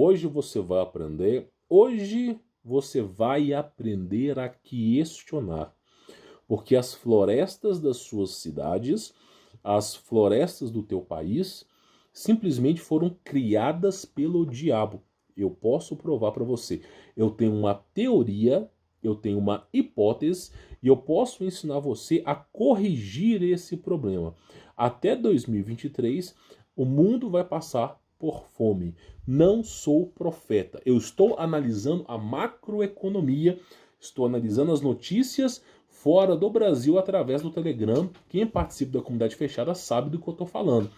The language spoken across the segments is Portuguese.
Hoje você vai aprender a questionar. Porque as florestas das suas cidades, as florestas do teu país, simplesmente foram criadas pelo diabo. Eu posso provar para você. Eu tenho uma teoria, eu tenho uma hipótese e eu posso ensinar você a corrigir esse problema. Até 2023, o mundo vai passar por fome. Não sou profeta. Eu estou analisando a macroeconomia, estou analisando as notícias fora do Brasil através do Telegram. Quem participa da comunidade fechada sabe do que eu estou falando.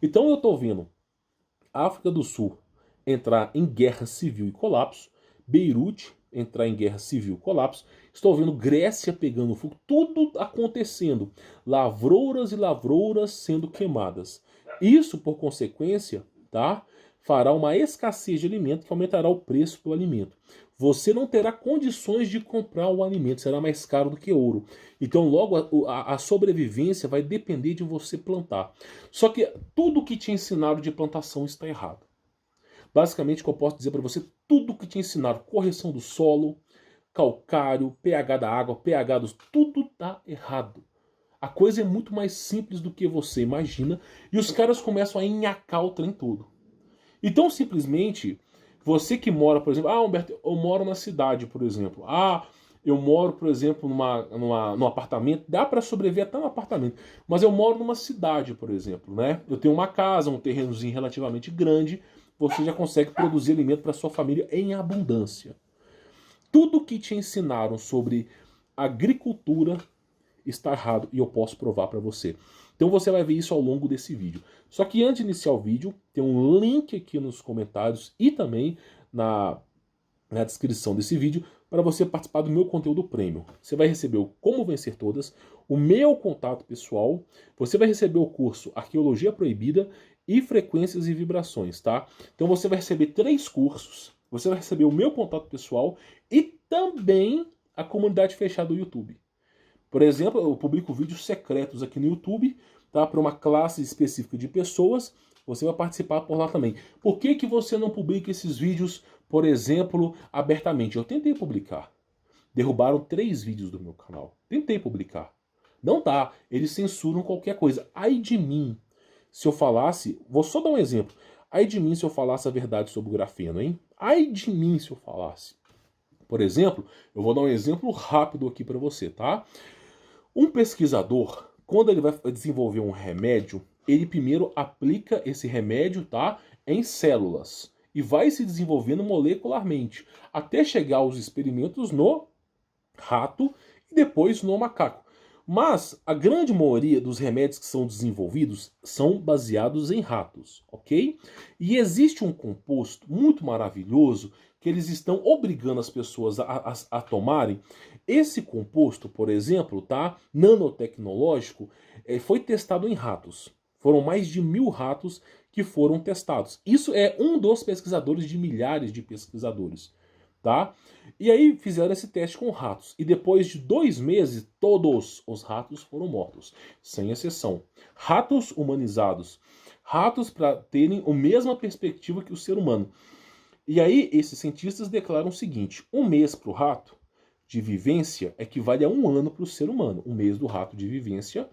Então eu estou vendo a África do Sul entrar em guerra civil e colapso, Beirute entrar em guerra civil e colapso, estou vendo Grécia pegando fogo, tudo acontecendo, lavouras e lavouras sendo queimadas. Isso, por consequência, tá, fará uma escassez de alimento que aumentará o preço do alimento. Você não terá condições de comprar o alimento, será mais caro do que ouro. Então logo a sobrevivência vai depender de você plantar. Só que tudo que te ensinaram de plantação está errado. Basicamente, o que eu posso dizer para você, tudo que te ensinaram, correção do solo, calcário, pH da água, pH dos... tudo está errado. A coisa é muito mais simples do que você imagina e os caras começam a enhacar o trem todo. Então, simplesmente, você que mora, por exemplo... Humberto, eu moro na cidade, por exemplo. Eu moro, por exemplo, num apartamento. Dá para sobreviver até no apartamento. Mas eu moro numa cidade, por exemplo, né? Eu tenho uma casa, um terrenozinho relativamente grande. Você já consegue produzir alimento para sua família em abundância. Tudo que te ensinaram sobre agricultura está errado e eu posso provar para você. Então você vai ver isso ao longo desse vídeo. Só que antes de iniciar o vídeo, tem um link aqui nos comentários e também na descrição desse vídeo para você participar do meu conteúdo premium. Você vai receber o Como Vencer Todas, o meu contato pessoal, você vai receber o curso Arqueologia Proibida e Frequências e Vibrações, tá? Então você vai receber 3 cursos, você vai receber o meu contato pessoal e também a comunidade fechada do YouTube. Por exemplo, eu publico vídeos secretos aqui no YouTube, tá? Para uma classe específica de pessoas, você vai participar por lá também. Por que que você não publica esses vídeos, por exemplo, abertamente? Eu tentei publicar. Derrubaram 3 vídeos do meu canal. Tentei publicar. Não dá. Eles censuram qualquer coisa. Ai de mim. Se eu falasse... Vou só dar um exemplo. Ai de mim se eu falasse a verdade sobre o grafeno, hein? Ai de mim se eu falasse. Por exemplo, eu vou dar um exemplo rápido aqui para você, tá? Um pesquisador, quando ele vai desenvolver um remédio, ele primeiro aplica esse remédio, tá, em células e vai se desenvolvendo molecularmente até chegar aos experimentos no rato e depois no macaco. Mas a grande maioria dos remédios que são desenvolvidos são baseados em ratos, ok? E existe um composto muito maravilhoso que eles estão obrigando as pessoas a tomarem. Esse composto, por exemplo, tá, nanotecnológico, foi testado em ratos. Foram mais de 1000 ratos que foram testados. Isso é um dos pesquisadores de milhares de pesquisadores. Tá? E aí fizeram esse teste com ratos. E depois de 2 meses, todos os ratos foram mortos. Sem exceção. Ratos humanizados. Ratos para terem a mesma perspectiva que o ser humano. E aí esses cientistas declaram o seguinte. 1 mês para o rato de vivência equivale a 1 ano para o ser humano. 1 mês do rato de vivência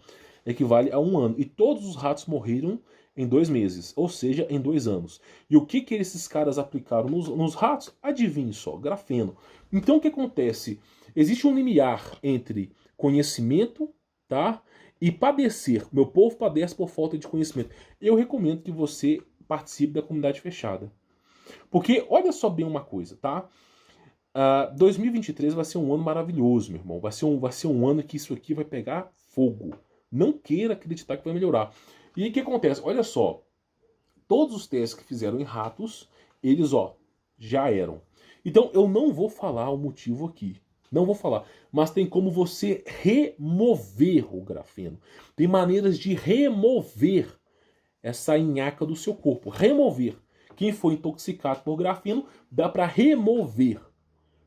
equivale a 1 ano. E todos os ratos morreram em 2 meses, ou seja, em 2 anos. E o que esses caras aplicaram nos ratos? Adivinhe só, grafeno. Então o que acontece? Existe um limiar entre conhecimento, tá, e padecer. Meu povo padece por falta de conhecimento. Eu recomendo que você participe da comunidade fechada. Porque olha só bem uma coisa, tá? 2023 vai ser um ano maravilhoso, meu irmão. Vai ser um ano que isso aqui vai pegar fogo. Não queira acreditar que vai melhorar. E aí o que acontece? Olha só, todos os testes que fizeram em ratos, eles, já eram. Então eu não vou falar o motivo aqui, não vou falar, mas tem como você remover o grafeno. Tem maneiras de remover essa nhaca do seu corpo, remover. Quem foi intoxicado por grafeno, dá para remover.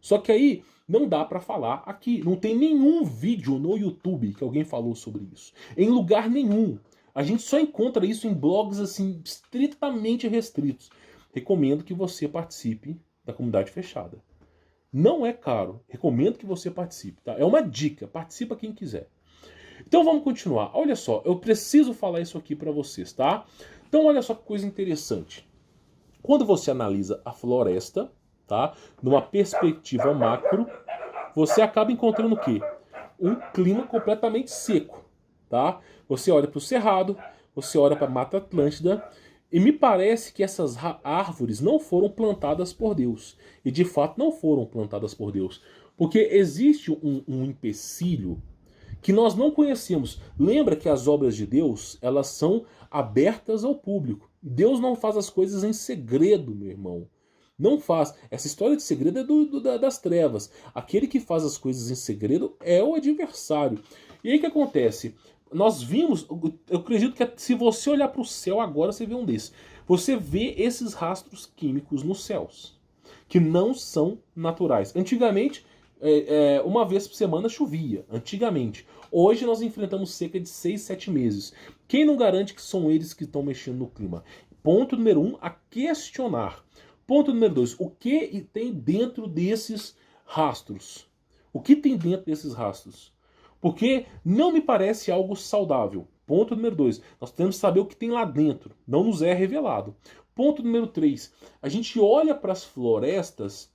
Só que aí não dá para falar aqui, não tem nenhum vídeo no YouTube que alguém falou sobre isso, em lugar nenhum. A gente só encontra isso em blogs assim estritamente restritos. recomendo que você participe da comunidade fechada. Não é caro, recomendo que você participe, tá? É uma dica, participa quem quiser. Então vamos continuar. Olha só, eu preciso falar isso aqui para vocês, tá? Então olha só que coisa interessante. Quando você analisa a floresta, tá? Numa perspectiva macro, você acaba encontrando o quê? Um clima completamente seco, tá? Você olha para o Cerrado, você olha para a Mata Atlântida, e me parece que essas árvores não foram plantadas por Deus. E de fato não foram plantadas por Deus. Porque existe um empecilho que nós não conhecemos. Lembra que as obras de Deus, elas são abertas ao público. Deus não faz as coisas em segredo, meu irmão. Não faz. Essa história de segredo é das trevas. Aquele que faz as coisas em segredo é o adversário. E aí o que acontece? Nós vimos, eu acredito que se você olhar para o céu agora, você vê um desses. Você vê esses rastros químicos nos céus, que não são naturais. Antigamente, uma vez por semana chovia. Antigamente. Hoje nós enfrentamos cerca de 6, 7 meses. Quem não garante que são eles que estão mexendo no clima? Ponto número 1, a questionar. Ponto número 2, o que tem dentro desses rastros? O que tem dentro desses rastros? Porque não me parece algo saudável. Ponto número 2, nós temos que saber o que tem lá dentro. Não nos é revelado. Ponto número 3, a gente olha para as florestas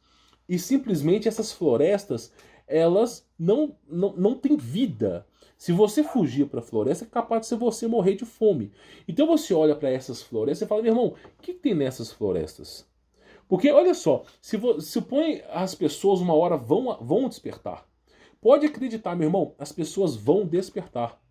e simplesmente essas florestas, elas não têm vida. Se você fugir para a floresta, é capaz de ser você morrer de fome. Então você olha para essas florestas e fala, meu irmão, o que tem nessas florestas? Porque, olha só, supõe as pessoas uma hora vão despertar. Pode acreditar, meu irmão, as pessoas vão despertar.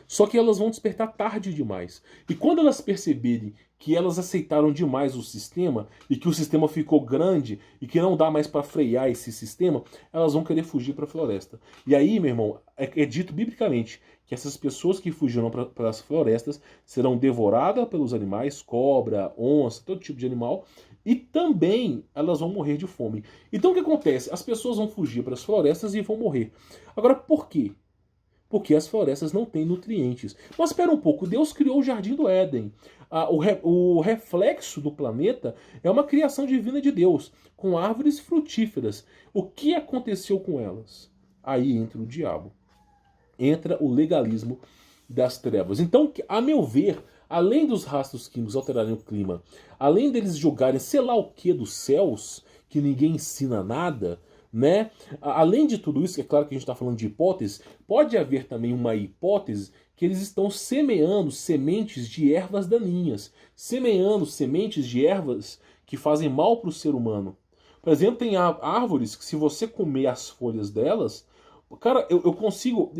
Só que elas vão despertar tarde demais. E quando elas perceberem que elas aceitaram demais o sistema e que o sistema ficou grande e que não dá mais para frear esse sistema, elas vão querer fugir para a floresta. E aí, meu irmão, é dito biblicamente que essas pessoas que fugiram para as florestas serão devoradas pelos animais, cobra, onça, todo tipo de animal, e também elas vão morrer de fome. Então o que acontece? As pessoas vão fugir para as florestas e vão morrer. Agora, por quê? Porque as florestas não têm nutrientes. Mas espera um pouco, Deus criou o Jardim do Éden. O reflexo do planeta é uma criação divina de Deus, com árvores frutíferas. O que aconteceu com elas? Aí entra o diabo. Entra o legalismo das trevas. Então, a meu ver, além dos rastros químicos alterarem o clima, além deles jogarem sei lá o que dos céus, que ninguém ensina nada, né? Além de tudo isso, é claro que a gente está falando de hipóteses, pode haver também uma hipótese que eles estão semeando sementes de ervas daninhas, semeando sementes de ervas que fazem mal para o ser humano. Por exemplo, tem árvores que se você comer as folhas delas, cara, eu consigo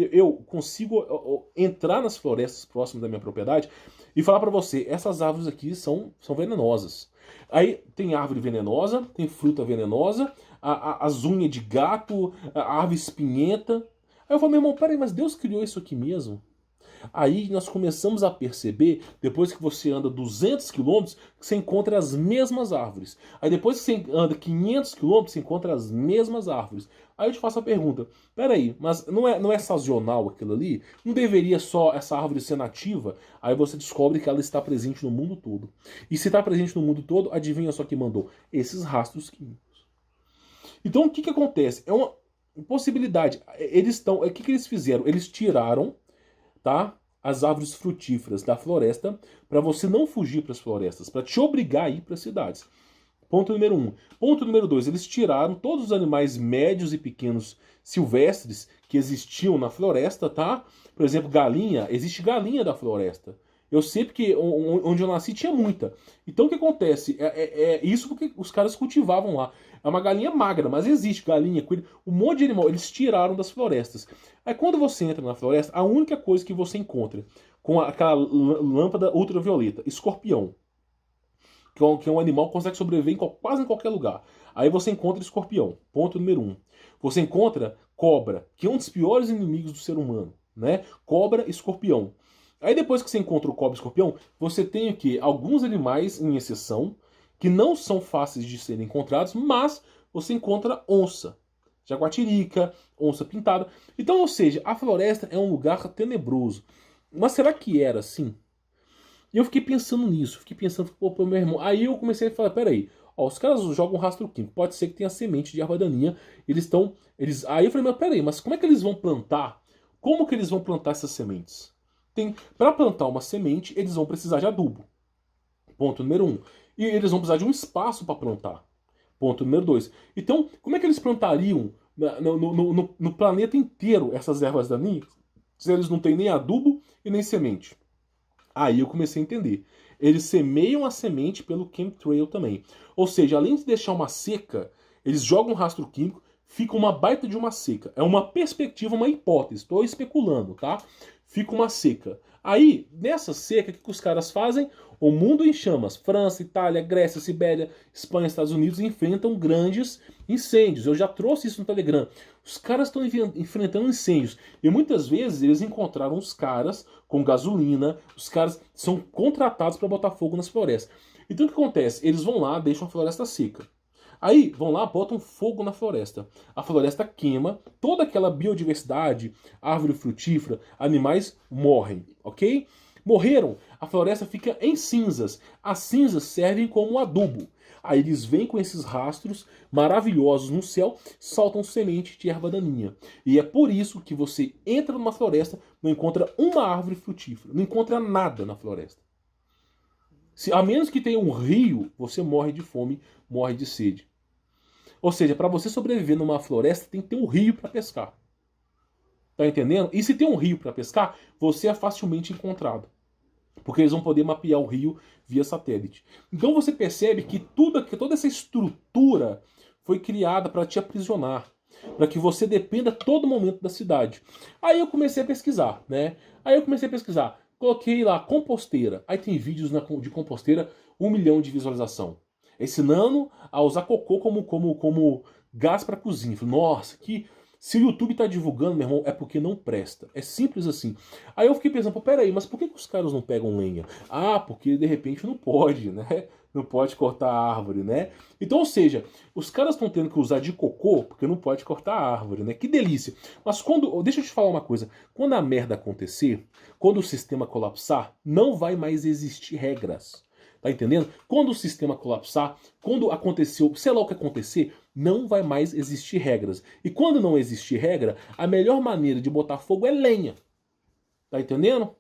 entrar nas florestas próximas da minha propriedade e falar para você, essas árvores aqui são venenosas. Aí tem árvore venenosa, tem fruta venenosa, as unhas de gato, a árvore espinhenta. Aí eu falo, meu irmão, peraí, mas Deus criou isso aqui mesmo? Aí nós começamos a perceber, depois que você anda 200 quilômetros, que você encontra as mesmas árvores. Aí depois que você anda 500 quilômetros, você encontra as mesmas árvores. Aí eu te faço a pergunta, peraí, mas não é sazonal aquilo ali? Não deveria só essa árvore ser nativa? Aí você descobre que ela está presente no mundo todo. E se está presente no mundo todo, adivinha só que mandou? Esses rastros químicos. Então o que acontece? É uma possibilidade. O que eles fizeram? Eles tiraram, tá, as árvores frutíferas da floresta para você não fugir para as florestas, para te obrigar a ir para as cidades. Ponto número 1. Ponto número 2. Eles tiraram todos os animais médios e pequenos silvestres que existiam na floresta, tá? Por exemplo, galinha. Existe galinha da floresta. Eu sei porque onde eu nasci tinha muita. Então o que acontece? É isso porque os caras cultivavam lá. É uma galinha magra, mas existe galinha, coelho, um monte de animal. Eles tiraram das florestas. Aí quando você entra na floresta, a única coisa que você encontra com aquela lâmpada ultravioleta, escorpião. Que é um animal que consegue sobreviver quase em qualquer lugar. Aí você encontra escorpião, ponto número 1. Você encontra cobra, que é um dos piores inimigos do ser humano, né? Cobra e escorpião. Aí depois que você encontra o cobra e escorpião, você tem o quê? Alguns animais, em exceção, que não são fáceis de serem encontrados, mas você encontra onça, jaguatirica, onça pintada. Então, ou seja, a floresta é um lugar tenebroso. Mas será que era assim? E eu fiquei pensando nisso, fiquei pensando, pô, meu irmão. Aí eu comecei a falar, peraí, ó, os caras jogam rastro químico, pode ser que tenha semente de erva daninha, eles estão. Aí eu falei, mas peraí, mas como é que eles vão plantar? Como que eles vão plantar essas sementes? Para plantar uma semente, eles vão precisar de adubo. Ponto número um. E eles vão precisar de um espaço para plantar. Ponto número dois. Então, como é que eles plantariam no planeta inteiro essas ervas daninhas se eles não têm nem adubo e nem semente? Aí eu comecei a entender. Eles semeiam a semente pelo chemtrail também. Ou seja, além de deixar uma seca, eles jogam um rastro químico, fica uma baita de uma seca. É uma perspectiva, uma hipótese. Estou especulando, tá? Fica uma seca. Aí, nessa seca, o que os caras fazem? O mundo em chamas. França, Itália, Grécia, Sibéria, Espanha, Estados Unidos enfrentam grandes incêndios. Eu já trouxe isso no Telegram. Os caras estão enfrentando incêndios. E muitas vezes eles encontraram os caras com gasolina. Os caras são contratados para botar fogo nas florestas. Então o que acontece? Eles vão lá, deixam a floresta seca. Aí vão lá, botam fogo na floresta. A floresta queima, toda aquela biodiversidade, árvore frutífera, animais morrem, ok? Morreram, a floresta fica em cinzas. As cinzas servem como adubo. Aí eles vêm com esses rastros maravilhosos no céu, soltam semente de erva daninha. E é por isso que você entra numa floresta, não encontra uma árvore frutífera, não encontra nada na floresta. A menos que tenha um rio, você morre de fome, morre de sede. Ou seja, para você sobreviver numa floresta, tem que ter um rio para pescar. Tá entendendo? E se tem um rio para pescar, você é facilmente encontrado. Porque eles vão poder mapear o rio via satélite. Então você percebe que toda essa estrutura foi criada para te aprisionar. Para que você dependa a todo momento da cidade. Aí eu comecei a pesquisar, né? Coloquei lá composteira. Aí tem vídeos de composteira, 1 milhão de visualização. Ensinando a usar cocô como gás para cozinha. Falei, nossa, que... Se o YouTube tá divulgando, meu irmão, é porque não presta. É simples assim. Aí eu fiquei pensando, pô, peraí, mas por que os caras não pegam lenha? Ah, porque de repente não pode, né? Não pode cortar a árvore, né? Então, ou seja, os caras estão tendo que usar de cocô porque não pode cortar a árvore, né? Que delícia. Mas quando... Deixa eu te falar uma coisa. Quando a merda acontecer, quando o sistema colapsar, não vai mais existir regras. Tá entendendo? Quando o sistema colapsar, quando aconteceu, sei lá o que acontecer, não vai mais existir regras. E quando não existir regra, a melhor maneira de botar fogo é lenha. Tá entendendo?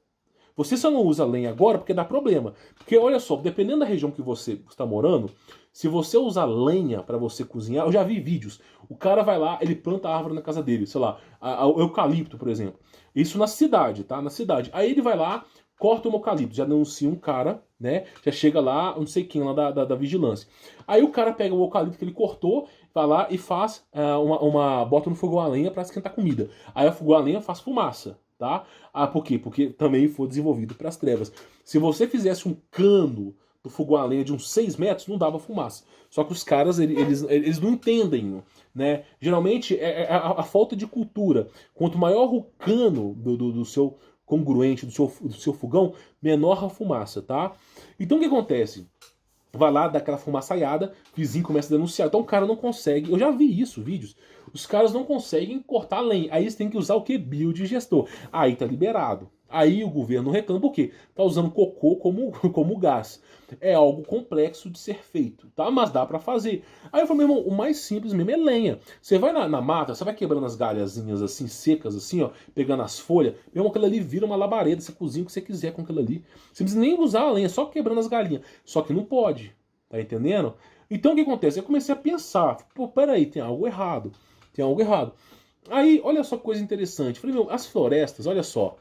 Você só não usa lenha agora porque dá problema. Porque olha só, dependendo da região que você está morando, se você usar lenha para você cozinhar, eu já vi vídeos. O cara vai lá, ele planta a árvore na casa dele, sei lá, o eucalipto, por exemplo. Isso na cidade, tá? Na cidade. Aí ele vai lá, corta o eucalipto, já denuncia um cara, né? Já chega lá, não sei quem lá da vigilância. Aí o cara pega o eucalipto que ele cortou, vai lá e faz bota no fogão a lenha para esquentar comida. Aí o fogão a lenha faz fumaça, tá? Ah, por quê? Porque também foi desenvolvido para as trevas. Se você fizesse um cano do fogão a lenha de uns 6 metros, não dava fumaça. Só que os caras, eles não entendem, né? Geralmente é a falta de cultura. Quanto maior o cano do seu congruente, do seu fogão, menor a fumaça, tá? Então o que acontece? Vai lá, dá aquela fumaçaiada, o vizinho começa a denunciar. Então o cara não consegue, eu já vi isso, vídeos. Os caras não conseguem cortar a lenha. Aí eles têm que usar o quê? Biodigestor. Aí tá liberado. Aí o governo reclama, por quê? Tá usando cocô como gás. É algo complexo de ser feito, tá? Mas dá pra fazer. Aí eu falei, meu irmão, o mais simples mesmo é lenha. Você vai na mata, você vai quebrando as galhazinhas assim, secas assim, ó, pegando as folhas, meu irmão, aquilo ali vira uma labareda, você cozinha o que você quiser com aquilo ali. Você não precisa nem usar a lenha, só quebrando as galinhas. Só que não pode, tá entendendo? Então o que acontece? Eu comecei a pensar, pô, peraí, tem algo errado. Tem algo errado. Aí, olha só que coisa interessante. Falei, meu, as florestas, olha só.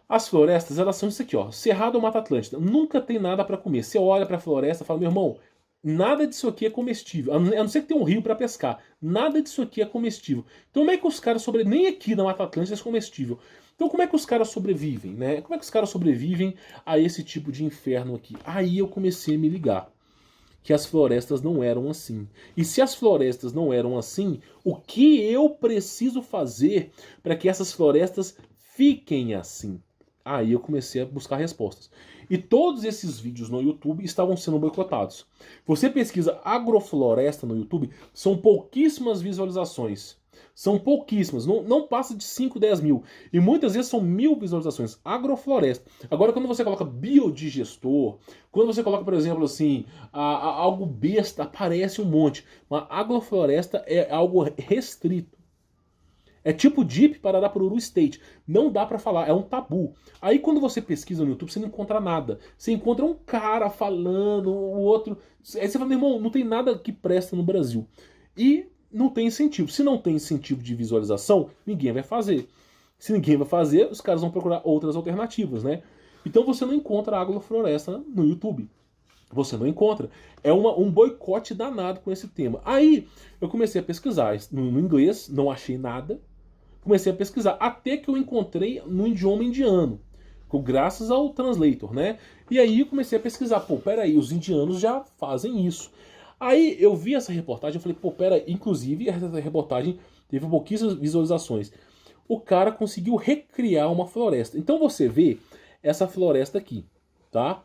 As florestas, elas são isso aqui, ó. Cerrado ou Mata Atlântica. Nunca tem nada para comer. Você olha para a floresta e fala, meu irmão, nada disso aqui é comestível. A não ser que tenha um rio para pescar. Nada disso aqui é comestível. Então como é que os caras sobrevivem? Nem aqui na Mata Atlântica é comestível. Então como é que os caras sobrevivem, né? Como é que os caras sobrevivem a esse tipo de inferno aqui? Aí eu comecei a me ligar que as florestas não eram assim. E se as florestas não eram assim, o que eu preciso fazer para que essas florestas fiquem assim? Aí eu comecei a buscar respostas. E todos esses vídeos no YouTube estavam sendo boicotados. Você pesquisa agrofloresta no YouTube, são pouquíssimas visualizações. São pouquíssimas, não passa de 5, 10 mil. E muitas vezes são 1000 visualizações. Agrofloresta. Agora, quando você coloca biodigestor, quando você coloca, por exemplo, assim, algo besta, aparece um monte. Mas agrofloresta é algo restrito. É tipo Deep Pararapururu State. Não dá pra falar, é um tabu. Aí quando você pesquisa no YouTube, você não encontra nada. Você encontra um cara falando, o outro... Aí você fala, meu irmão, não tem nada que presta no Brasil. E não tem incentivo. Se não tem incentivo de visualização, ninguém vai fazer. Se ninguém vai fazer, os caras vão procurar outras alternativas, né? Então você não encontra agrofloresta no YouTube. Você não encontra. É um boicote danado com esse tema. Aí eu comecei a pesquisar no inglês, não achei nada. Comecei a pesquisar, até que eu encontrei no idioma indiano, graças ao translator, né? E aí eu comecei a pesquisar, pô, peraí, os indianos já fazem isso. Aí eu vi essa reportagem, eu falei, pô, peraí, inclusive essa reportagem teve pouquíssimas visualizações. O cara conseguiu recriar uma floresta. Então você vê essa floresta aqui, tá?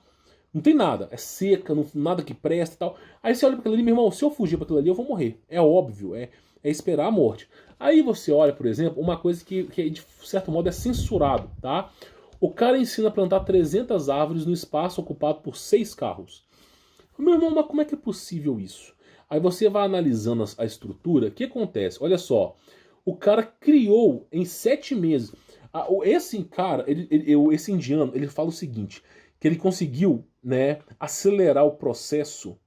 Não tem nada, é seca, nada que presta e tal. Aí você olha para aquilo ali, meu irmão, se eu fugir para aquilo ali eu vou morrer. É óbvio, é esperar a morte. Aí você olha, por exemplo, uma coisa que de certo modo é censurado, tá? O cara ensina a plantar 300 árvores no espaço ocupado por 6 carros. Meu irmão, mas como é que é possível isso? Aí você vai analisando a estrutura, o que acontece? Olha só, o cara criou em 7 meses. Esse cara, esse indiano, ele fala o seguinte, que ele conseguiu, né, acelerar o processo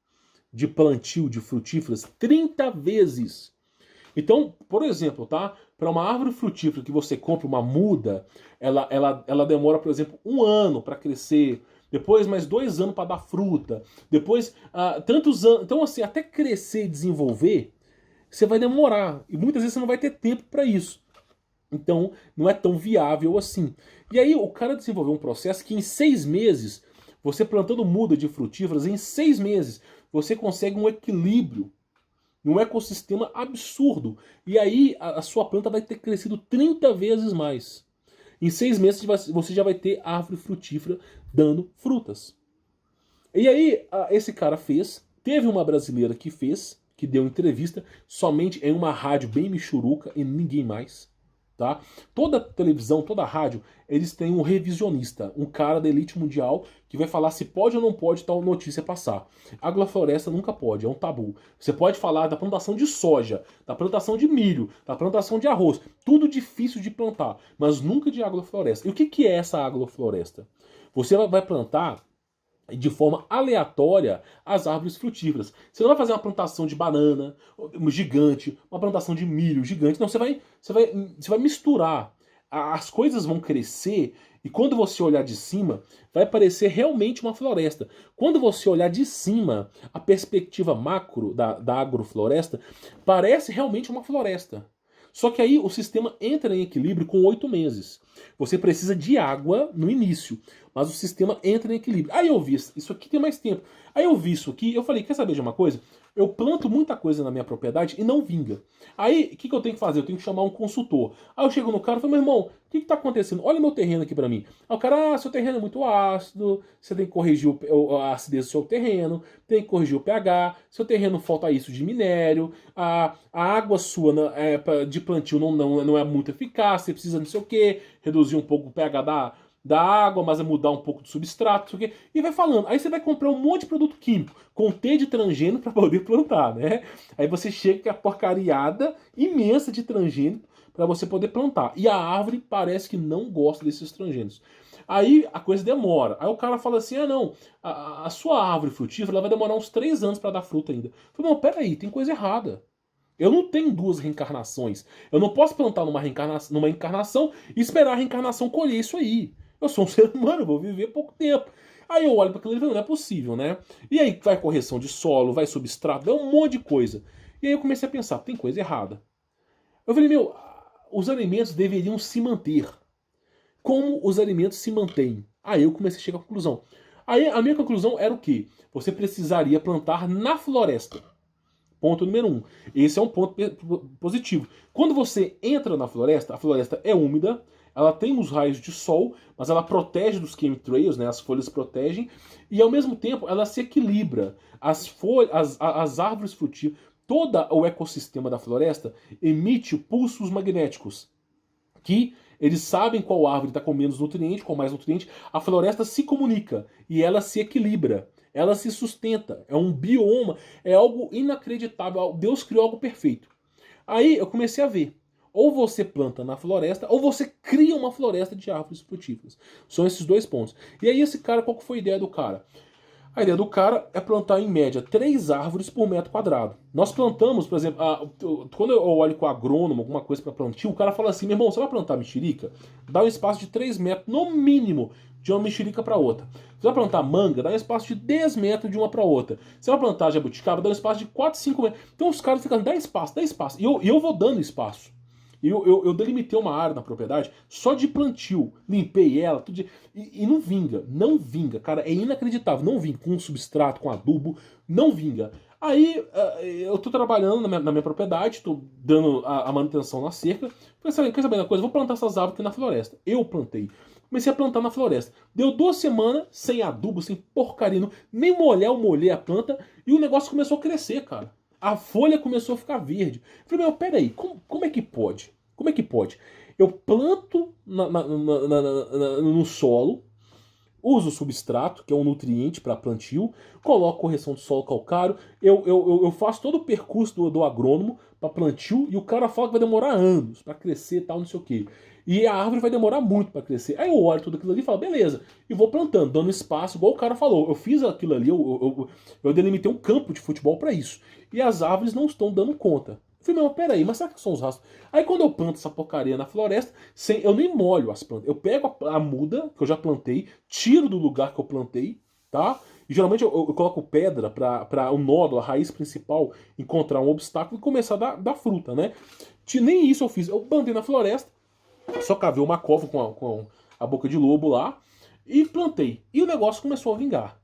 de plantio de frutíferas 30 vezes. Então, por exemplo, tá? Para uma árvore frutífera que você compra uma muda, ela demora, por exemplo, 1 ano para crescer, depois mais 2 anos para dar fruta, depois tantos anos. Então, assim, até crescer e desenvolver, você vai demorar. E muitas vezes você não vai ter tempo para isso. Então, não é tão viável assim. E aí, o cara desenvolveu um processo que em 6 meses, você plantando muda de frutíferas, em 6 meses, você consegue um equilíbrio, um ecossistema absurdo. E aí, a sua planta vai ter crescido 30 vezes mais. Em 6 meses, você já vai ter árvore frutífera dando frutas. E aí, esse cara fez. Teve uma brasileira que fez, que deu entrevista, somente em uma rádio bem michuruca e ninguém mais. Tá? Toda televisão, toda rádio, eles têm um revisionista, um cara da elite mundial que vai falar se pode ou não pode tal notícia passar. Agrofloresta nunca pode, é um tabu. Você pode falar da plantação de soja, da plantação de milho, da plantação de arroz, tudo difícil de plantar, mas nunca de agrofloresta. E o que é essa agrofloresta? Você vai plantar de forma aleatória as árvores frutíferas. Você não vai fazer uma plantação de banana gigante, uma plantação de milho gigante. Não, você vai misturar. As coisas vão crescer e quando você olhar de cima, vai parecer realmente uma floresta. Quando você olhar de cima, a perspectiva macro da agrofloresta parece realmente uma floresta. Só que aí o sistema entra em equilíbrio com 8 meses. Você precisa de água no início, mas o sistema entra em equilíbrio. Aí eu vi, isso aqui tem mais tempo. Aí eu vi isso aqui, eu falei, quer saber de uma coisa? Eu planto muita coisa na minha propriedade e não vinga. Aí, o que eu tenho que fazer? Eu tenho que chamar um consultor. Aí eu chego no cara e falo, meu irmão, o que está acontecendo? Olha meu terreno aqui para mim. Aí o cara, seu terreno é muito ácido, você tem que corrigir a acidez do seu terreno, tem que corrigir o pH, seu terreno falta isso de minério, a água sua de plantio não é muito eficaz, você precisa não sei o que, reduzir um pouco o pH da água, mas é mudar um pouco do substrato, não sei o quê, e vai falando. Aí você vai comprar um monte de produto químico, com T de transgênio para poder plantar, né? Aí você chega com a porcariada imensa de transgênio para você poder plantar. E a árvore parece que não gosta desses transgênios. Aí a coisa demora. Aí o cara fala assim, não, a sua árvore frutífera ela vai demorar uns 3 anos para dar fruta ainda. Eu falo, não, peraí, tem coisa errada. Eu não tenho 2 reencarnações. Eu não posso plantar numa encarnação e esperar a reencarnação colher isso aí. Eu sou um ser humano, eu vou viver pouco tempo. Aí eu olho para aquilo e falo, não é possível, né? E aí vai correção de solo, vai substrato, vai um monte de coisa. E aí eu comecei a pensar, tem coisa errada. Eu falei, os alimentos deveriam se manter. Como os alimentos se mantêm? Aí eu comecei a chegar à conclusão. Aí a minha conclusão era o quê? Você precisaria plantar na floresta. Ponto número 1. Esse é um ponto positivo. Quando você entra na floresta, a floresta é úmida, ela tem os raios de sol, mas ela protege dos chemtrails, né? As folhas protegem, e ao mesmo tempo ela se equilibra. As árvores frutíferas todo o ecossistema da floresta emite pulsos magnéticos, que eles sabem qual árvore está com menos nutriente, com mais nutriente. A floresta se comunica e ela se equilibra, ela se sustenta. É um bioma, é algo inacreditável. Deus criou algo perfeito. Aí eu comecei a ver. Ou você planta na floresta, ou você cria uma floresta de árvores frutíferas. São esses dois pontos. E aí esse cara, qual que foi a ideia do cara? A ideia do cara é plantar em média 3 árvores por metro quadrado. Nós plantamos, por exemplo, quando eu olho com o agrônomo, alguma coisa para plantio, o cara fala assim, meu irmão, você vai plantar mexerica? Dá um espaço de 3 metros, no mínimo, de uma mexerica para outra. Você vai plantar manga? Dá um espaço de 10 metros de uma para outra. Você vai plantar jabuticaba? Dá um espaço de 4, 5 metros. Então os caras ficam, dá espaço, dá espaço. E eu vou dando espaço. Eu delimitei uma área na propriedade só de plantio, limpei ela, tudo e não vinga, não vinga, cara, é inacreditável, não vinga com substrato, com adubo, não vinga. Aí eu tô trabalhando na minha propriedade, tô dando a manutenção na cerca, falei, quer saber uma coisa, vou plantar essas árvores aqui na floresta. Eu plantei, comecei a plantar na floresta, deu 2 semanas sem adubo, sem porcaria, nem molhar, eu molhei a planta e o negócio começou a crescer, cara. A folha começou a ficar verde. Falei, meu, peraí, como é que pode? Como é que pode? Eu planto no solo, uso substrato, que é um nutriente para plantio, coloco correção de solo calcário, eu faço todo o percurso do agrônomo para plantio e o cara fala que vai demorar anos para crescer e tal, não sei o quê. E a árvore vai demorar muito para crescer. Aí eu olho tudo aquilo ali e falo, beleza, e vou plantando, dando espaço, igual o cara falou. Eu fiz aquilo ali, eu delimitei um campo de futebol para isso. E as árvores não estão dando conta. Eu falei, não, peraí, mas será que são os rastros? Aí quando eu planto essa porcaria na floresta, eu nem molho as plantas. Eu pego a muda que eu já plantei, tiro do lugar que eu plantei, tá? E geralmente eu coloco pedra para o nódo, a raiz principal, encontrar um obstáculo e começar a dar fruta, né? Nem isso eu fiz. Eu plantei na floresta, só cavei uma cova com a boca de lobo lá e plantei. E o negócio começou a vingar.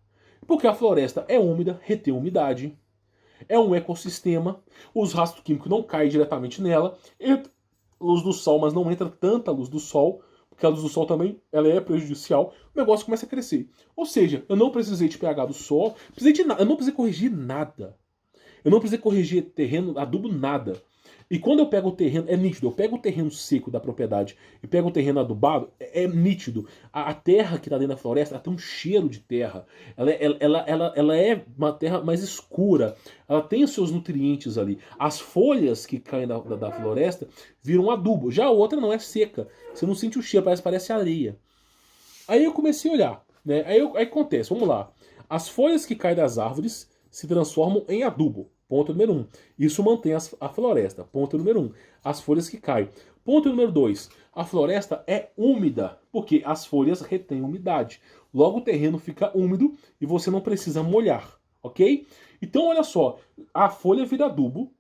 Porque a floresta é úmida, retém umidade, é um ecossistema, os rastros químicos não caem diretamente nela, entra luz do sol, mas não entra tanta luz do sol, porque a luz do sol também ela é prejudicial, o negócio começa a crescer. Ou seja, eu não precisei de pH do solo, precisei de nada, eu não precisei corrigir nada. Eu não precisei corrigir terreno, adubo, nada. E quando eu pego o terreno, é nítido, eu pego o terreno seco da propriedade e pego o terreno adubado, é nítido. A terra que está dentro da floresta, ela tem um cheiro de terra. Ela é uma terra mais escura. Ela tem os seus nutrientes ali. As folhas que caem da floresta viram adubo. Já a outra não, é seca. Você não sente o cheiro, parece areia. Aí eu comecei a olhar, né? Aí acontece, vamos lá. As folhas que caem das árvores se transformam em adubo. Ponto número 1. Isso mantém a floresta. Ponto número 1. As folhas que caem. Ponto número 2. A floresta é úmida, porque as folhas retêm umidade. Logo o terreno fica úmido e você não precisa molhar, ok? Então olha só, a folha vira adubo,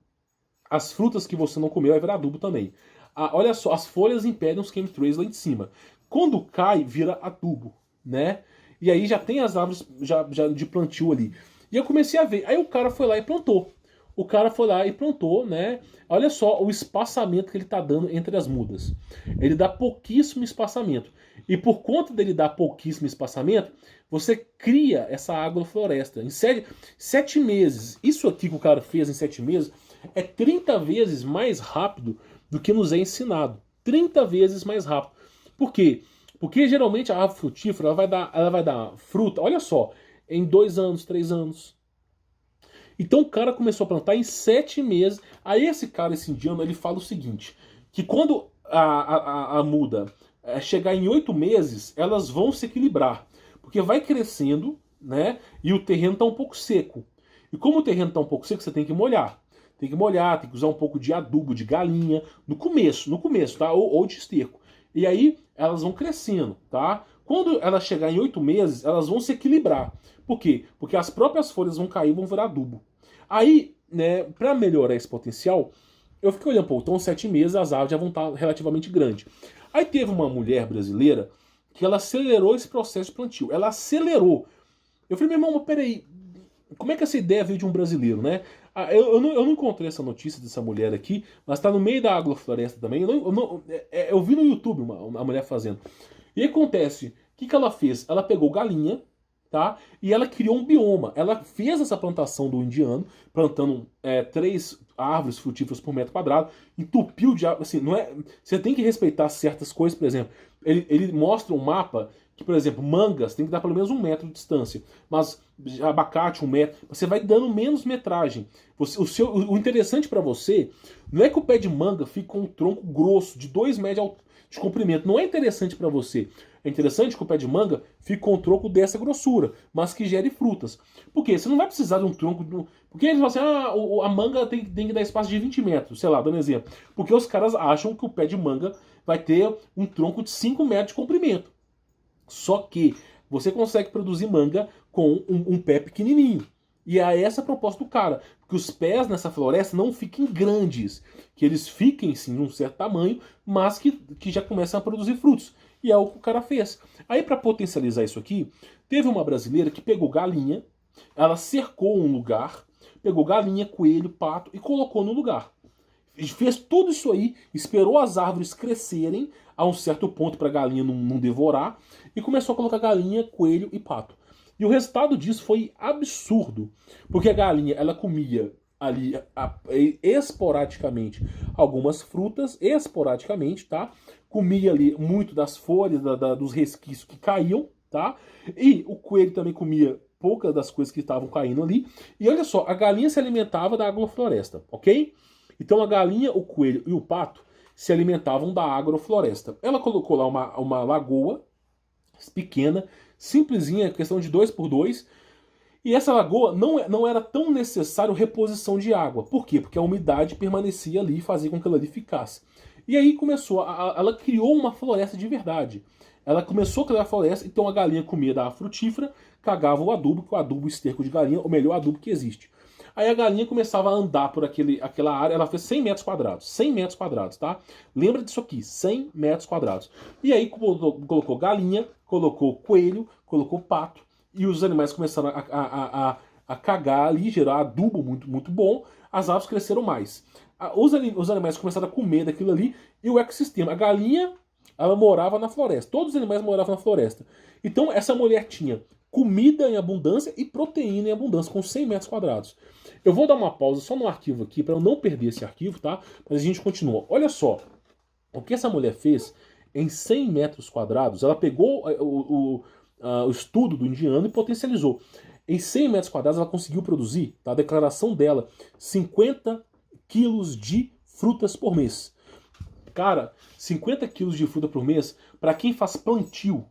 as frutas que você não comeu vai virar adubo também. Olha só, as folhas impedem os chemtrails lá em cima. Quando cai, vira adubo, né? E aí já tem as árvores já de plantio ali. E eu comecei a ver. Aí o cara foi lá e plantou. O cara foi lá e plantou, né? Olha só o espaçamento que ele está dando entre as mudas. Ele dá pouquíssimo espaçamento. E por conta dele dar pouquíssimo espaçamento, você cria essa agrofloresta. Em 7 meses, isso aqui que o cara fez em 7 meses, é 30 vezes mais rápido do que nos é ensinado. 30 vezes mais rápido. Por quê? Porque geralmente a árvore frutífera ela vai dar fruta, olha só, em 2 anos, 3 anos. Então o cara começou a plantar em 7 meses. Aí esse indiano, ele fala o seguinte, que quando a muda chegar em 8 meses, elas vão se equilibrar. Porque vai crescendo, né? E o terreno está um pouco seco. E como o terreno está um pouco seco, você tem que molhar. Tem que molhar, tem que usar um pouco de adubo, de galinha, no começo, tá? Ou de esterco. E aí elas vão crescendo, tá? Quando elas chegarem em 8 meses, elas vão se equilibrar. Por quê? Porque as próprias folhas vão cair e vão virar adubo. Aí, né, para melhorar esse potencial, eu fiquei olhando, pô, então 7 meses as árvores já vão estar relativamente grandes. Aí teve uma mulher brasileira que ela acelerou esse processo de plantio. Ela acelerou. Eu falei, meu irmão, mas peraí, como é que essa ideia veio de um brasileiro, né? Eu não encontrei essa notícia dessa mulher aqui, mas está no meio da agrofloresta também. Eu vi no YouTube uma mulher fazendo. E acontece, o que ela fez? Ela pegou galinha, tá? E ela criou um bioma. Ela fez essa plantação do indiano, plantando 3 árvores frutíferas por metro quadrado, entupiu de água, assim, não é... Você tem que respeitar certas coisas, por exemplo, ele mostra um mapa que, por exemplo, mangas tem que dar pelo menos 1 metro de distância, mas abacate 1 metro, você vai dando menos metragem. O interessante para você não é que o pé de manga fique com um tronco grosso, de 2 metros de comprimento, não é interessante para você. É interessante que o pé de manga fique com um tronco dessa grossura, mas que gere frutas. Por quê? Você não vai precisar de um tronco... Porque eles falam assim, a manga tem que dar espaço de 20 metros, sei lá, dando um exemplo. Porque os caras acham que o pé de manga vai ter um tronco de 5 metros de comprimento. Só que você consegue produzir manga com um pé pequenininho. E é essa a proposta do cara. Que os pés nessa floresta não fiquem grandes. Que eles fiquem, sim, de um certo tamanho, mas que já começam a produzir frutos. E é o que o cara fez. Aí, para potencializar isso aqui, teve uma brasileira que pegou galinha, ela cercou um lugar, pegou galinha, coelho, pato e colocou no lugar. Fez tudo isso aí, esperou as árvores crescerem a um certo ponto para a galinha não devorar e começou a colocar galinha, coelho e pato. E o resultado disso foi absurdo, porque a galinha ela comia ali esporadicamente algumas frutas, esporadicamente, tá? Comia ali muito das folhas, dos resquícios que caíam, tá? E o coelho também comia poucas das coisas que estavam caindo ali. E olha só, a galinha se alimentava da agrofloresta, ok? Então a galinha, o coelho e o pato se alimentavam da agrofloresta. Ela colocou lá uma lagoa pequena, simplesinha, questão de 2 por 2. E essa lagoa não era tão necessário reposição de água. Por quê? Porque a umidade permanecia ali e fazia com que ela ali ficasse. E aí ela criou uma floresta de verdade. Ela começou a criar a floresta, então a galinha comia da frutífera, cagava o adubo, que é o adubo esterco de galinha, o melhor adubo que existe. Aí a galinha começava a andar por aquela área, ela fez 100 metros quadrados. 100 metros quadrados, tá? Lembra disso aqui, 100 metros quadrados. E aí colocou galinha, colocou coelho, colocou pato, e os animais começaram a cagar ali, gerar adubo muito, muito bom, as árvores cresceram mais. Os animais começaram a comer daquilo ali, e o ecossistema, a galinha, ela morava na floresta, todos os animais moravam na floresta. Então essa mulher tinha comida em abundância e proteína em abundância, com 100 metros quadrados. Eu vou dar uma pausa só no arquivo aqui, para eu não perder esse arquivo, tá? Mas a gente continua. Olha só, o que essa mulher fez em 100 metros quadrados, ela pegou o estudo do indiano e potencializou. Em 100 metros quadrados ela conseguiu produzir, tá? A declaração dela, 50 quilos de frutas por mês. Cara, 50 quilos de fruta por mês, para quem faz plantio,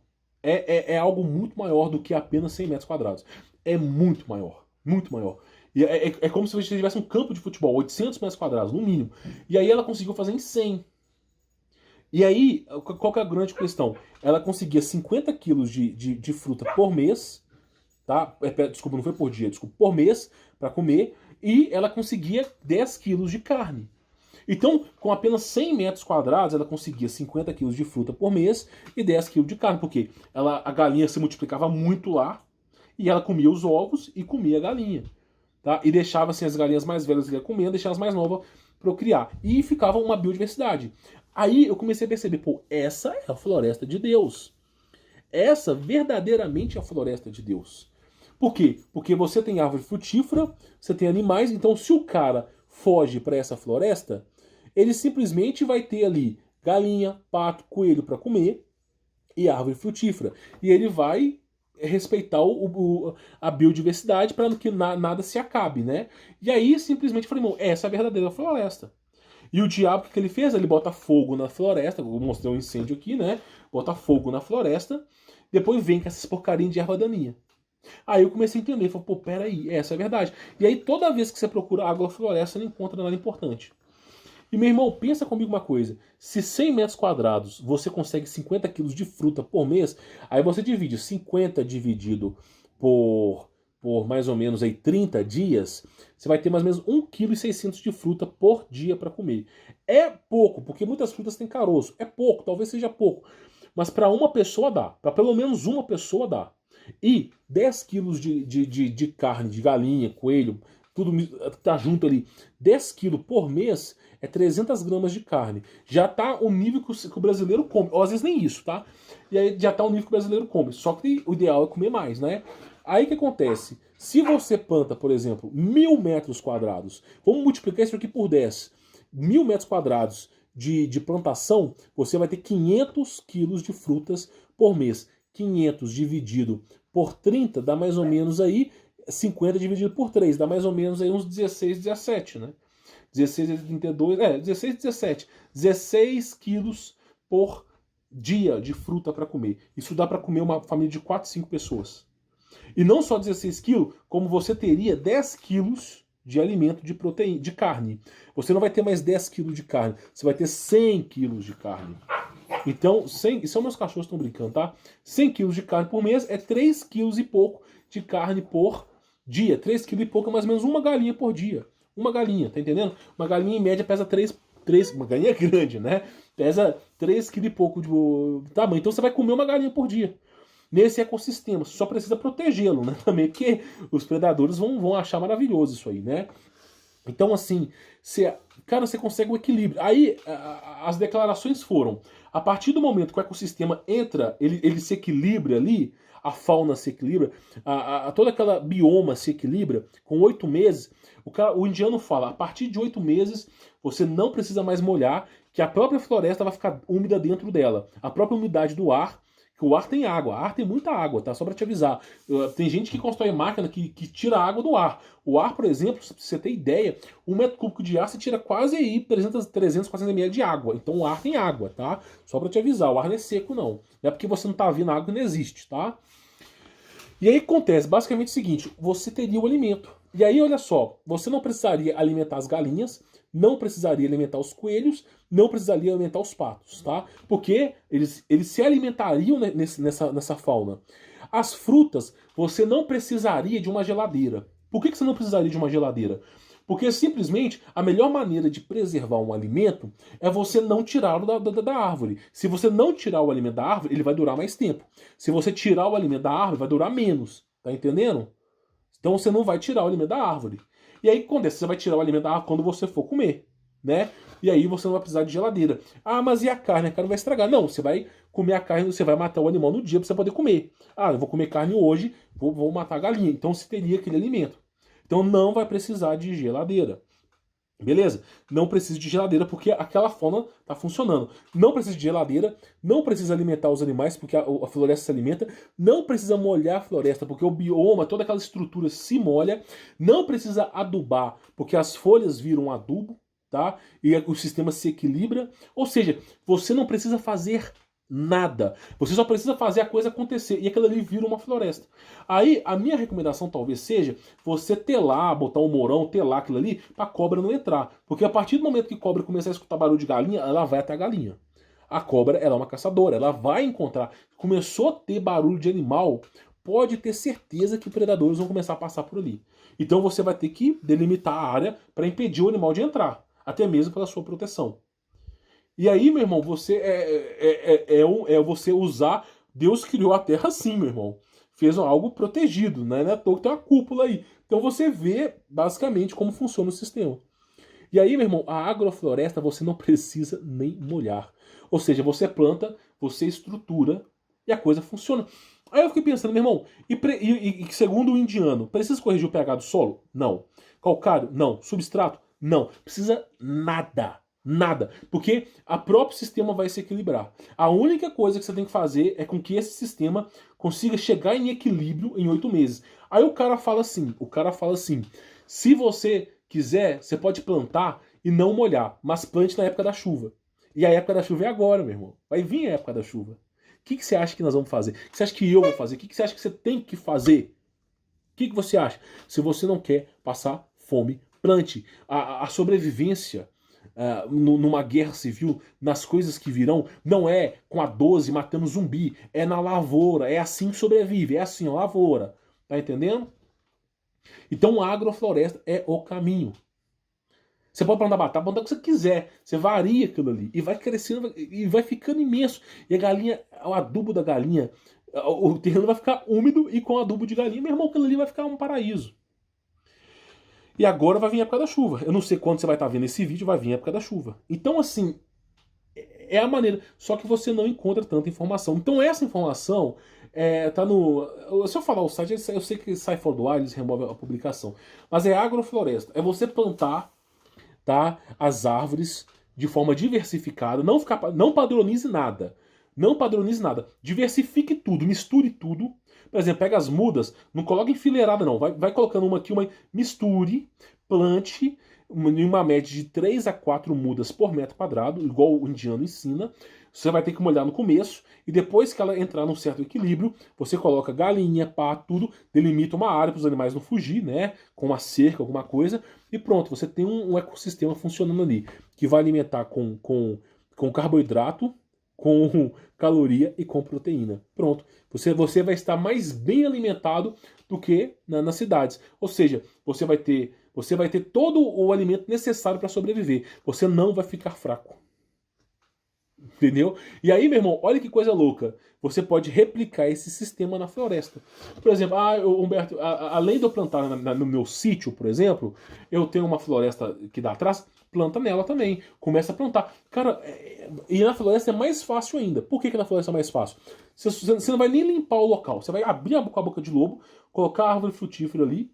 é algo muito maior do que apenas 100 metros quadrados. É muito maior, muito maior. E é como se você tivesse um campo de futebol, 800 metros quadrados, no mínimo. E aí ela conseguiu fazer em 100. E aí, qual que é a grande questão? Ela conseguia 50 quilos de fruta por mês, tá? Desculpa, não foi por dia, desculpa, por mês, para comer, e ela conseguia 10 quilos de carne. Então, com apenas 100 metros quadrados, ela conseguia 50 quilos de fruta por mês e 10 quilos de carne, porque a galinha se multiplicava muito lá, e ela comia os ovos e comia a galinha. Tá? E deixava assim, as galinhas mais velhas ali comendo, deixava as mais novas procriar. E ficava uma biodiversidade. Aí eu comecei a perceber, pô, essa é a floresta de Deus. Essa verdadeiramente é a floresta de Deus. Por quê? Porque você tem árvore frutífera, você tem animais, então se o cara foge para essa floresta, ele simplesmente vai ter ali galinha, pato, coelho para comer e árvore frutífera. E ele vai respeitar a biodiversidade para que nada se acabe, né? E aí simplesmente falei, irmão, essa é a verdadeira floresta. E o diabo, o que ele fez? Ele bota fogo na floresta, vou mostrar um incêndio aqui, né? Bota fogo na floresta, depois vem com essas porcarinhas de erva daninha. Aí eu comecei a entender, falei, pô, peraí, essa é a verdade. E aí toda vez que você procura agrofloresta, você não encontra nada importante. E meu irmão, pensa comigo uma coisa, se 100 metros quadrados você consegue 50 quilos de fruta por mês, aí você divide 50 dividido por mais ou menos aí 30 dias, você vai ter mais ou menos 1,6 kg de fruta por dia para comer. É pouco, porque muitas frutas têm caroço. É pouco, talvez seja pouco. Mas para uma pessoa dá. Para pelo menos uma pessoa dá. E 10 quilos de carne, de galinha, coelho, tudo tá junto ali. 10 quilos por mês é 300 gramas de carne. Já tá o nível que o brasileiro come. Ou às vezes nem isso, tá? E aí já tá o nível que o brasileiro come. Só que o ideal é comer mais, né? Aí o que acontece? Se você planta, por exemplo, 1.000 metros quadrados, vamos multiplicar isso aqui por 10. 1.000 metros quadrados de plantação, você vai ter 500 quilos de frutas por mês. 500 dividido por 30 dá mais ou menos aí 50 dividido por 3, dá mais ou menos aí uns 16, 17, né? 16 vezes 32, 16, 17. 16 quilos por dia de fruta para comer. Isso dá para comer uma família de 4, 5 pessoas. E não só 16 quilos, como você teria 10 quilos de alimento de proteína, de carne. Você não vai ter mais 10 quilos de carne, você vai ter 100 quilos de carne. Então, 100, isso meus cachorros estão brincando, tá? 100 quilos de carne por mês é 3 quilos e pouco de carne por dia. 3 quilos e pouco é mais ou menos uma galinha por dia. Uma galinha, tá entendendo? Uma galinha em média pesa 3, uma galinha grande, né? Pesa 3 quilos e pouco de tamanho. Então você vai comer uma galinha por dia. Nesse ecossistema, você só precisa protegê-lo, né? Também, porque os predadores vão achar maravilhoso isso aí, né? Então, assim, cara, você consegue o equilíbrio. Aí, as declarações foram, a partir do momento que o ecossistema entra, ele se equilibra ali, a fauna se equilibra, toda aquela bioma se equilibra, com 8 meses, o indiano fala, a partir de 8 meses, você não precisa mais molhar, que a própria floresta vai ficar úmida dentro dela. A própria umidade do ar, que o ar tem água, ar tem muita água, tá? Só pra te avisar. Tem gente que constrói máquina que tira a água do ar. O ar, por exemplo, pra você ter ideia, 1 metro cúbico de ar você tira quase aí 300, 400 ml de água. Então o ar tem água, tá? Só pra te avisar, o ar não é seco não. Não é porque você não tá vendo a água que não existe, tá? E aí acontece basicamente o seguinte, você teria o alimento. E aí, olha só, você não precisaria alimentar as galinhas, não precisaria alimentar os coelhos, não precisaria alimentar os patos, tá? Porque eles se alimentariam nessa fauna. As frutas, você não precisaria de uma geladeira. Por que você não precisaria de uma geladeira? Porque simplesmente a melhor maneira de preservar um alimento é você não tirá-lo da árvore. Se você não tirar o alimento da árvore, ele vai durar mais tempo. Se você tirar o alimento da árvore, vai durar menos. Tá entendendo? Então você não vai tirar o alimento da árvore. E aí, quando você vai tirar o alimento da árvore quando você for comer, né? E aí você não vai precisar de geladeira. Ah, mas e a carne? A carne vai estragar. Não, você vai comer a carne, você vai matar o animal no dia para você poder comer. Ah, eu vou comer carne hoje, vou matar a galinha. Então você teria aquele alimento. Então não vai precisar de geladeira. Beleza? Não precisa de geladeira porque aquela fauna está funcionando. Não precisa de geladeira, não precisa alimentar os animais porque a floresta se alimenta, não precisa molhar a floresta porque o bioma, toda aquela estrutura se molha, não precisa adubar porque as folhas viram adubo, tá? E o sistema se equilibra. Ou seja, você não precisa fazer nada. Você só precisa fazer a coisa acontecer e aquilo ali vira uma floresta. Aí a minha recomendação talvez seja você telar, botar um morão, telar aquilo ali pra cobra não entrar. Porque a partir do momento que a cobra começar a escutar barulho de galinha, ela vai até a galinha. A cobra, ela é uma caçadora, ela vai encontrar. Começou a ter barulho de animal, pode ter certeza que predadores vão começar a passar por ali. Então você vai ter que delimitar a área para impedir o animal de entrar, até mesmo pela sua proteção. E aí, meu irmão, você você usar. Deus criou a Terra assim, meu irmão. Fez algo protegido, né? Não é à toa que tem uma cúpula aí. Então você vê basicamente como funciona o sistema. E aí, meu irmão, a agrofloresta você não precisa nem molhar. Ou seja, você planta, você estrutura e a coisa funciona. Aí eu fiquei pensando, meu irmão, e segundo o indiano, precisa corrigir o pH do solo? Não. Calcário? Não. Substrato? Não. Precisa nada. Nada. Porque o próprio sistema vai se equilibrar. A única coisa que você tem que fazer é com que esse sistema consiga chegar em equilíbrio em 8 meses. Aí o cara fala assim, se você quiser, você pode plantar e não molhar, mas plante na época da chuva. E a época da chuva é agora, meu irmão. Vai vir a época da chuva. O que você acha que nós vamos fazer? O que você acha que eu vou fazer? O que você acha que você tem que fazer? O que você acha? Se você não quer passar fome, plante. A sobrevivência numa guerra civil, nas coisas que virão, não é com a 12 matando zumbi, é na lavoura, é assim que sobrevive, é assim, ó, lavoura. Tá entendendo? Então a agrofloresta é o caminho. Você pode plantar batata, plantar o que você quiser. Você varia aquilo ali. E vai crescendo e vai ficando imenso. E a galinha, o adubo da galinha, o terreno vai ficar úmido e com adubo de galinha, meu irmão, aquilo ali vai ficar um paraíso. E agora vai vir a época da chuva. Eu não sei quando você vai estar vendo esse vídeo, vai vir a época da chuva. Então, assim, é a maneira. Só que você não encontra tanta informação. Então, essa informação Tá no. Se eu falar o site, eu sei que sai fora do ar, eles removem a publicação. Mas é agrofloresta. É você plantar, tá, as árvores de forma diversificada. Não padronize nada. Não padronize nada. Diversifique tudo, misture tudo. Por exemplo, pega as mudas, não coloca enfileirada, não. Vai colocando uma aqui, uma. Misture, plante em uma média de 3 a 4 mudas por metro quadrado, igual o indiano ensina. Você vai ter que molhar no começo, e depois que ela entrar num certo equilíbrio, você coloca galinha, pato, tudo, delimita uma área para os animais não fugir, né? Com uma cerca, alguma coisa, e pronto, você tem um ecossistema funcionando ali, que vai alimentar com carboidrato, com caloria e com proteína. Pronto. Você vai estar mais bem alimentado do que nas cidades. Ou seja, você vai ter todo o alimento necessário para sobreviver. Você não vai ficar fraco. Entendeu? E aí, meu irmão, olha que coisa louca. Você pode replicar esse sistema na floresta. Por exemplo, Humberto, além de eu plantar no meu sítio, por exemplo, eu tenho uma floresta que dá atrás, planta nela também. Começa a plantar. Cara, e na floresta é mais fácil ainda. Por que na floresta é mais fácil? Você não vai nem limpar o local. Você vai abrir a boca de lobo, colocar a árvore frutífera ali,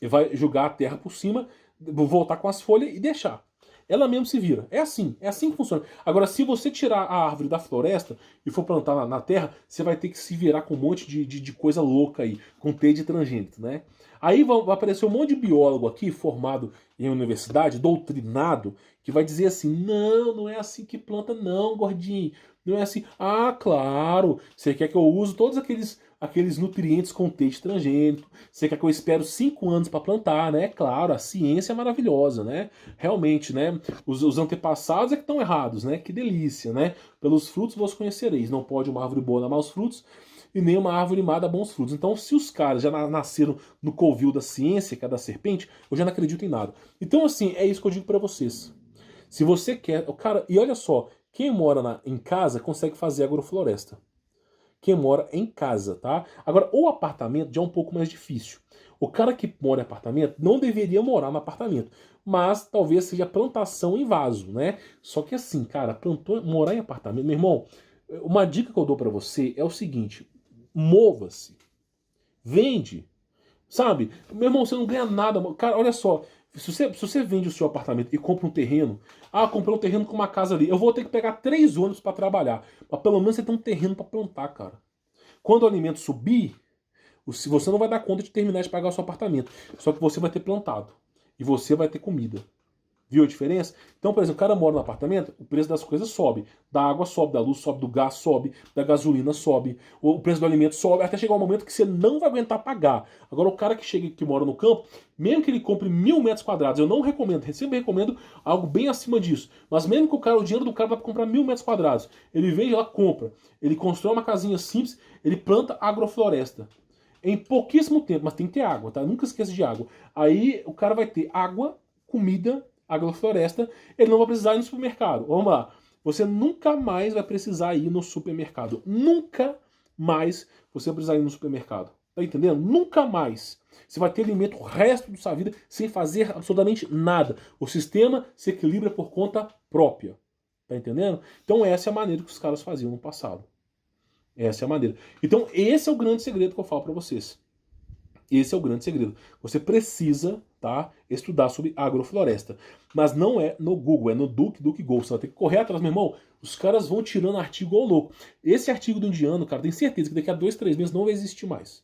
e vai jogar a terra por cima, voltar com as folhas e deixar. Ela mesmo se vira. É assim que funciona. Agora, se você tirar a árvore da floresta e for plantar na terra, você vai ter que se virar com um monte de coisa louca aí, com T de transgênito, né? Aí vai aparecer um monte de biólogo aqui, formado em universidade, doutrinado, que vai dizer assim, não é assim que planta não, gordinho. Não é assim. Ah, claro, você quer que eu use todos aqueles nutrientes com T de transgênito, você quer que eu espero 5 anos para plantar, né? Claro, a ciência é maravilhosa, né? Realmente, né? Os antepassados é que estão errados, né? Que delícia, né? Pelos frutos vos conhecereis. Não pode uma árvore boa dar maus frutos e nem uma árvore má dar bons frutos. Então, se os caras já nasceram no covil da ciência, que é da serpente, eu já não acredito em nada. Então, assim, é isso que eu digo para vocês. Se você quer... Cara, e olha só, quem mora em casa consegue fazer agrofloresta. Quem mora em casa, tá? Agora, o apartamento já é um pouco mais difícil. O cara que mora em apartamento não deveria morar no apartamento, mas talvez seja plantação em vaso, né? Só que assim, cara, morar em apartamento, meu irmão, uma dica que eu dou pra você é o seguinte: mova-se, vende, sabe? Meu irmão, você não ganha nada. Cara, olha só, se você vende o seu apartamento e compra um terreno, comprei um terreno com uma casa ali, eu vou ter que pegar 3 ônibus para trabalhar, mas pelo menos você tem um terreno para plantar, cara. Quando o alimento subir, você não vai dar conta de terminar de pagar o seu apartamento, só que você vai ter plantado e você vai ter comida. Viu a diferença? Então, por exemplo, o cara mora no apartamento, o preço das coisas sobe. Da água sobe, da luz sobe, do gás sobe, da gasolina sobe, o preço do alimento sobe, até chegar um momento que você não vai aguentar pagar. Agora, o cara que mora no campo, mesmo que ele compre 1.000 metros quadrados, eu não recomendo, eu sempre recomendo algo bem acima disso. Mas mesmo que o dinheiro do cara dá para comprar 1.000 metros quadrados, ele vende lá, compra. Ele constrói uma casinha simples, ele planta agrofloresta. Em pouquíssimo tempo, mas tem que ter água, tá? Nunca esqueça de água. Aí o cara vai ter água, comida, agrofloresta, ele não vai precisar ir no supermercado. Vamos lá. Você nunca mais vai precisar ir no supermercado. Nunca mais você vai precisar ir no supermercado. Tá entendendo? Nunca mais. Você vai ter alimento o resto da sua vida sem fazer absolutamente nada. O sistema se equilibra por conta própria. Tá entendendo? Então essa é a maneira que os caras faziam no passado. Essa é a maneira. Então esse é o grande segredo que eu falo para vocês. Esse é o grande segredo. Você precisa, tá, estudar sobre agrofloresta. Mas não é no Google, é no DuckDuckGo. Você vai ter que correr atrás, meu irmão. Os caras vão tirando artigo ao louco. Esse artigo do indiano, cara, tem certeza que daqui a 2, 3 meses não vai existir mais.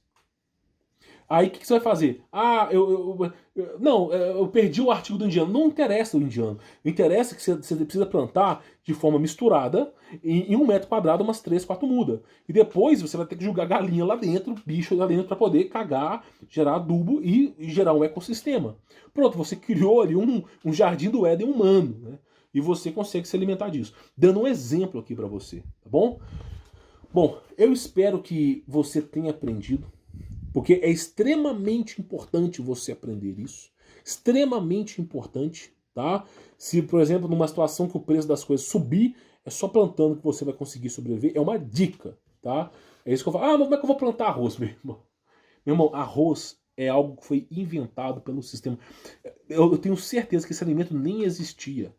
Aí o que você vai fazer? Eu perdi o artigo do indiano. Não interessa o indiano. Interessa que você precisa plantar de forma misturada, em 1 metro quadrado, umas 3, 4 mudas. E depois você vai ter que jogar galinha lá dentro, bicho lá dentro, para poder cagar, gerar adubo e gerar um ecossistema. Pronto, você criou ali um jardim do Éden humano, né? E você consegue se alimentar disso. Dando um exemplo aqui para você, tá bom? Bom, eu espero que você tenha aprendido. Porque é extremamente importante você aprender isso. Extremamente importante, tá? Se, por exemplo, numa situação que o preço das coisas subir, é só plantando que você vai conseguir sobreviver. É uma dica, tá? É isso que eu falo. Mas como é que eu vou plantar arroz, meu irmão? Meu irmão, arroz é algo que foi inventado pelo sistema. Eu tenho certeza que esse alimento nem existia.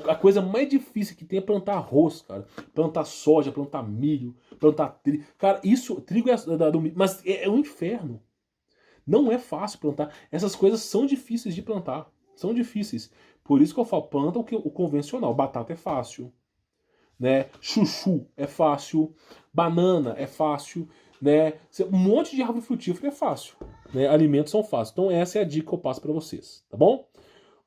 A coisa mais difícil que tem é plantar arroz, cara. Plantar soja, plantar milho, plantar trigo. Cara, isso, trigo é do milho, mas é um inferno. Não é fácil plantar. Essas coisas são difíceis de plantar. São difíceis. Por isso que eu falo, planta o convencional. Batata é fácil, né? Chuchu é fácil. Banana é fácil, né? Um monte de árvore frutífera é fácil, né? Alimentos são fáceis. Então essa é a dica que eu passo para vocês, tá bom?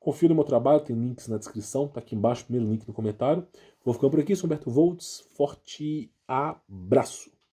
Confira o meu trabalho, tem links na descrição, tá aqui embaixo, primeiro link no comentário. Vou ficando por aqui, sou Humberto Voltz, forte abraço.